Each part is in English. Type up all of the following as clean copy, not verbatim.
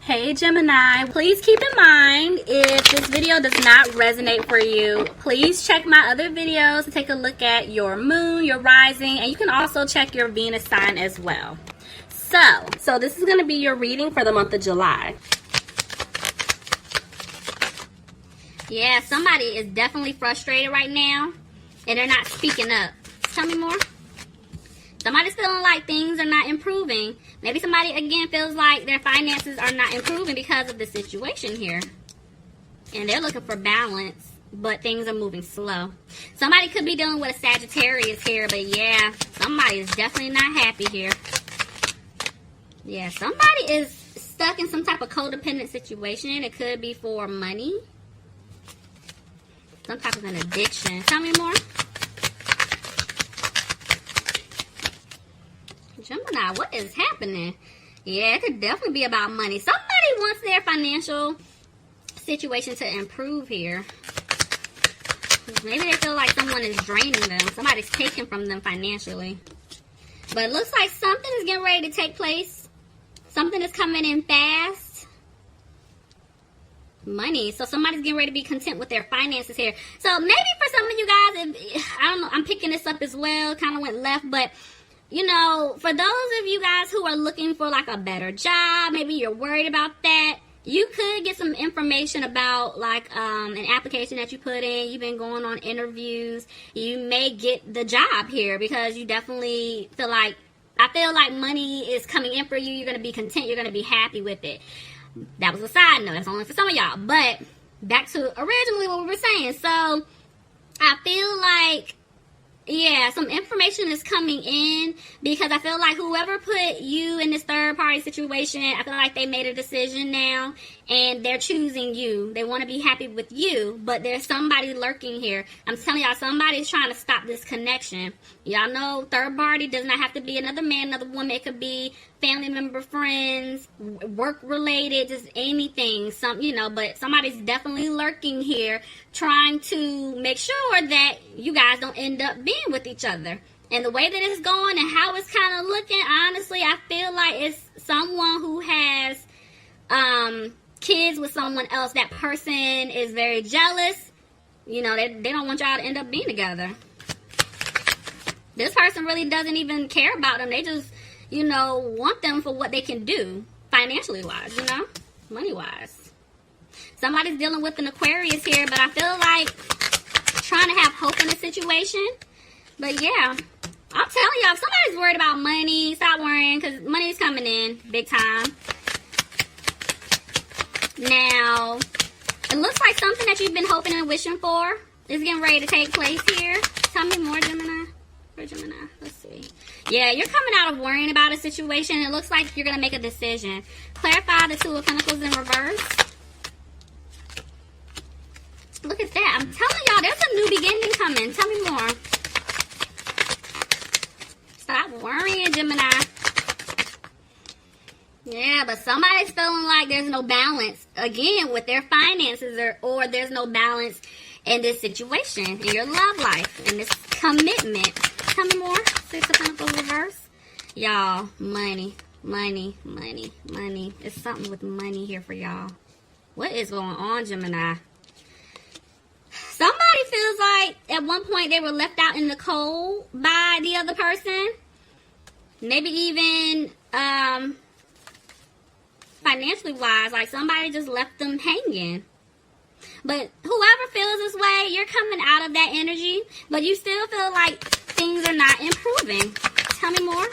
Hey Gemini, please keep in mind if this video does not resonate for you, please check my other videos to take a look at your moon, your rising, and you can also check your Venus sign as well. So this is going to be your reading for the month of July. Yeah, somebody is definitely frustrated right now and they're not speaking up. Tell me more. Somebody's feeling like things are not improving. Maybe somebody, again, feels like their finances are not improving because of the situation here. And they're looking for balance, but things are moving slow. Somebody could be dealing with a Sagittarius here, but yeah, somebody is definitely not happy here. Yeah, somebody is stuck in some type of codependent situation. It could be for money. Some type of an addiction. Tell me more. Gemini, what is happening? Yeah, it could definitely be about money. Somebody wants their financial situation to improve here. Maybe they feel like someone is draining them. Somebody's taking from them financially. But it looks like something is getting ready to take place. Something is coming in fast. Money. So somebody's getting ready to be content with their finances here. So maybe for some of you guys, I don't know, I'm picking this up as well. Kind of went left, but you know, for those of you guys who are looking for like a better job, maybe you're worried about that, you could get some information about like an application that you put in. You've been going on interviews. You may get the job here because you definitely feel like, I feel like money is coming in for you. You're going to be content. You're going to be happy with it. That was a side note. That's only for some of y'all. But back to originally what we were saying. So I feel like, yeah, some information is coming in because I feel like whoever put you in this third party situation, I feel like they made a decision now and they're choosing you. They want to be happy with you, but there's somebody lurking here. I'm telling y'all, somebody's trying to stop this connection. Y'all know third party does not have to be another man, another woman. It could be family member, friends, work related, just anything, but somebody's definitely lurking here trying to make sure that you guys don't end up being with each other. And the way that it's going and how it's kind of looking, honestly, I feel like it's someone who has kids with someone else. That person is very jealous. You know, they don't want y'all to end up being together. This person really doesn't even care about them. They just, want them for what they can do financially wise, money wise. Somebody's dealing with an Aquarius here, but I feel like trying to have hope in the situation. But yeah, I'm telling y'all, if somebody's worried about money, stop worrying because money's coming in big time. Now, it looks like something that you've been hoping and wishing for is getting ready to take place here. Tell me more, Gemini. For Gemini, let's see. Yeah, you're coming out of worrying about a situation. It looks like you're going to make a decision. Clarify the Two of Pentacles in reverse. Look at that. I'm telling y'all, there's a new beginning coming. Tell me more. Stop worrying, Gemini. Yeah, but somebody's feeling like there's no balance, again, with their finances or there's no balance in this situation, in your love life, in this commitment. Tell me more. Six of Pentacles reverse. Y'all, money. It's something with money here for y'all. What is going on, Gemini? Somebody feels like at one point they were left out in the cold by the other person. Maybe even financially wise, like somebody just left them hanging. But whoever feels this way, you're coming out of that energy, but you still feel like things are not improving. Tell me more.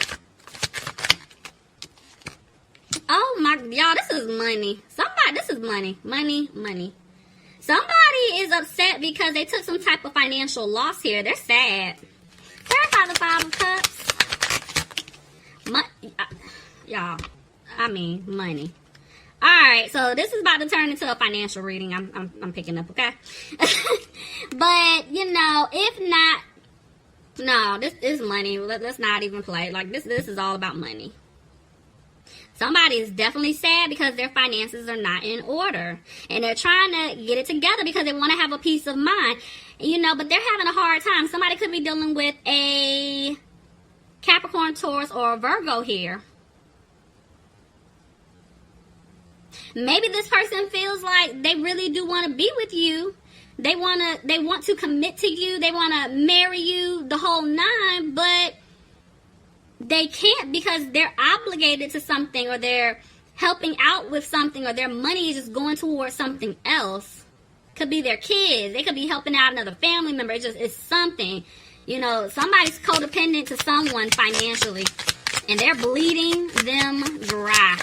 Oh my, y'all, this is money. This is money. Money. Somebody is upset because they took some type of financial loss here. They're sad. Clarify the Five of Cups. Y'all, I mean, money. Alright, so this is about to turn into a financial reading. I'm picking up, okay? But, if not, no, this is money. Let's not even play. Like, this is all about money. Somebody is definitely sad because their finances are not in order. And they're trying to get it together because they want to have a peace of mind. But they're having a hard time. Somebody could be dealing with a Capricorn, Taurus, or a Virgo here. Maybe this person feels like they really do want to be with you. They want to commit to you. They want to marry you, the whole nine, but they can't because they're obligated to something, or they're helping out with something, or their money is just going towards something else. Could be their kids. They could be helping out another family member. It's something. You know, somebody's codependent to someone financially, and they're bleeding them dry.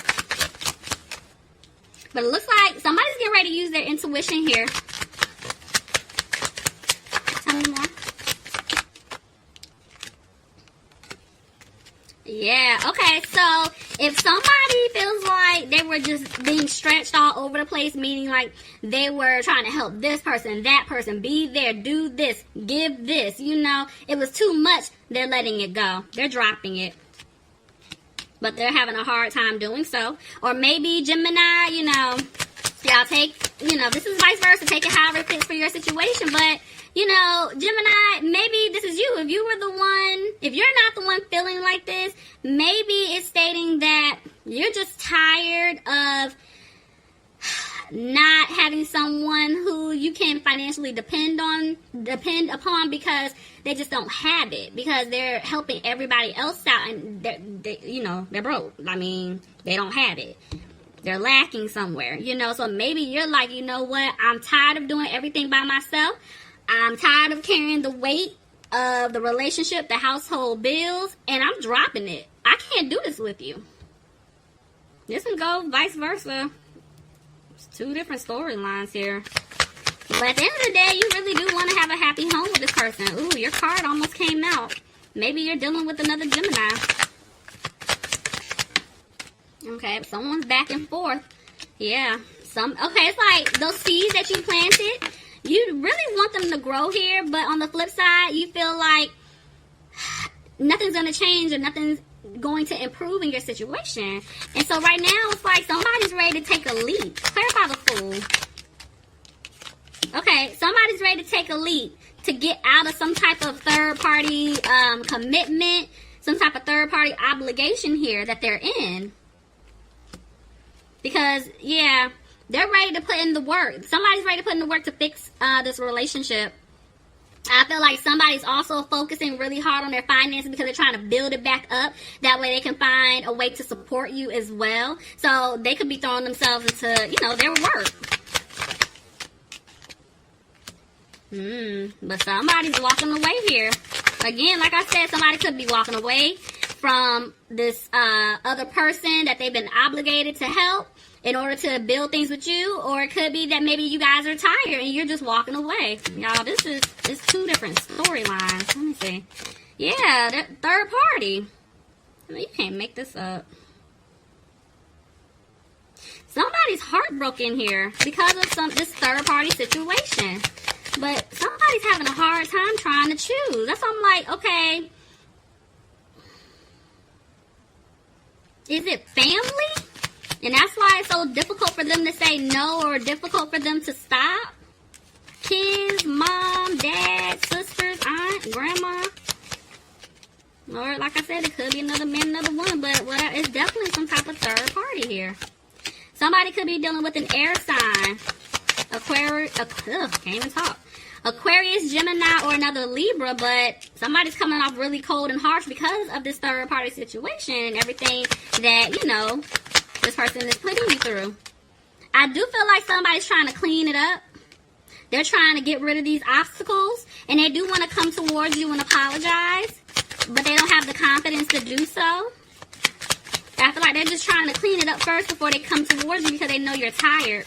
But it looks like somebody's getting ready to use their intuition here. Tell me more. Yeah, okay, so if somebody feels like they were just being stretched all over the place, meaning like they were trying to help this person, that person, be there, do this, give this, you know, it was too much, they're letting it go. They're dropping it. But they're having a hard time doing so. Or maybe Gemini, you know, y'all take, you know, this is vice versa, take it however it fits for your situation, but you know, Gemini, maybe this is you. If you were the one, if you're not the one feeling like this, maybe it's stating that you're just tired of not having someone who you can financially depend upon because they just don't have it, because they're helping everybody else out and they're broke. I mean, they don't have it. They're lacking somewhere, you know. So maybe you're like, you know what? I'm tired of doing everything by myself. I'm tired of carrying the weight of the relationship, the household bills, and I'm dropping it. I can't do this with you. This can go vice versa. It's two different storylines here. But at the end of the day, you really do want to have a happy home with this person. Ooh, your card almost came out. Maybe you're dealing with another Gemini. Okay, someone's back and forth. Yeah. Okay, it's like those seeds that you planted. You really want them to grow here, but on the flip side, you feel like nothing's going to change or nothing's going to improve in your situation. And so right now, it's like somebody's ready to take a leap. Clarify the Fool. Okay, somebody's ready to take a leap to get out of some type of third-party commitment, some type of third-party obligation here that they're in. Because, yeah, they're ready to put in the work. Somebody's ready to put in the work to fix this relationship. I feel like somebody's also focusing really hard on their finances because they're trying to build it back up. That way they can find a way to support you as well. So they could be throwing themselves into, you know, their work. But somebody's walking away here. Again, like I said, somebody could be walking away from this other person that they've been obligated to help in order to build things with you, or it could be that maybe you guys are tired and you're just walking away. Y'all, it's two different storylines. Let me see. Yeah, that third party. I mean, you can't make this up. Somebody's heartbroken here because of this third party situation. But somebody's having a hard time trying to choose. That's why I'm like, okay, is it family? And that's why it's so difficult for them to say no, or difficult for them to stop. Kids, mom, dad, sisters, aunt, grandma. Or like I said, it could be another man, another woman, but whatever, it's definitely some type of third party here. Somebody could be dealing with an air sign. Can't even talk. Aquarius, Gemini, or another Libra, but somebody's coming off really cold and harsh because of this third party situation and everything that, you know, this person is putting you through. I do feel like somebody's trying to clean it up. They're trying to get rid of these obstacles, and they do want to come towards you and apologize, but they don't have the confidence to do so. I feel like they're just trying to clean it up first before they come towards you because they know you're tired.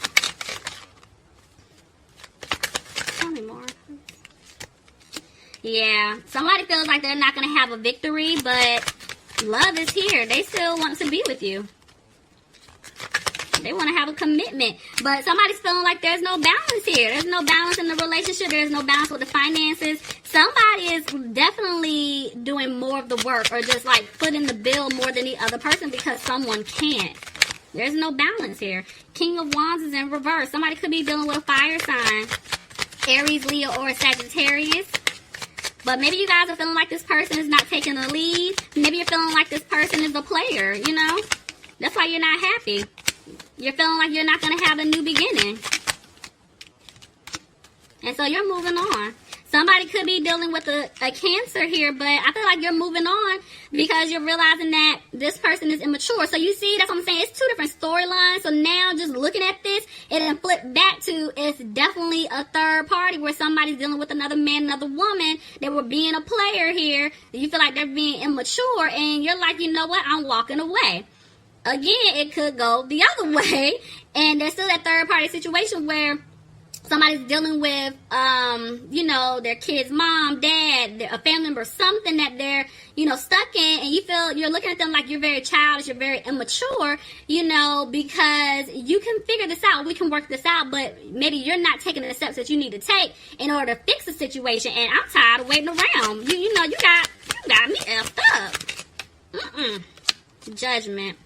Tell me more. Yeah, somebody feels like they're not going to have a victory, but love is here. They still want to be with you. They want to have a commitment, but somebody's feeling like there's no balance here. There's no balance in the relationship. There's no balance with the finances. Somebody is definitely doing more of the work, or just like footing the bill more than the other person because someone can't. There's no balance here. King of Wands is in reverse. Somebody could be dealing with a fire sign. Aries, Leo, or Sagittarius. But maybe you guys are feeling like this person is not taking the lead. Maybe you're feeling like this person is a player, you know? That's why you're not happy. You're feeling like you're not going to have a new beginning. And so you're moving on. Somebody could be dealing with a Cancer here, but I feel like you're moving on because you're realizing that this person is immature. So you see, that's what I'm saying. It's two different storylines. So now just looking at this, it then flipped back to it's definitely a third party where somebody's dealing with another man, another woman that were being a player here. You feel like they're being immature and you're like, you know what? I'm walking away. Again, it could go the other way. And there's still that third party situation where somebody's dealing with, you know, their kid's mom, dad, a family member, something that they're, you know, stuck in, and you feel you're looking at them like you're very childish, you're very immature, you know, because you can figure this out, we can work this out, but maybe you're not taking the steps that you need to take in order to fix the situation, and I'm tired of waiting around. You know, you got me effed up. Judgment.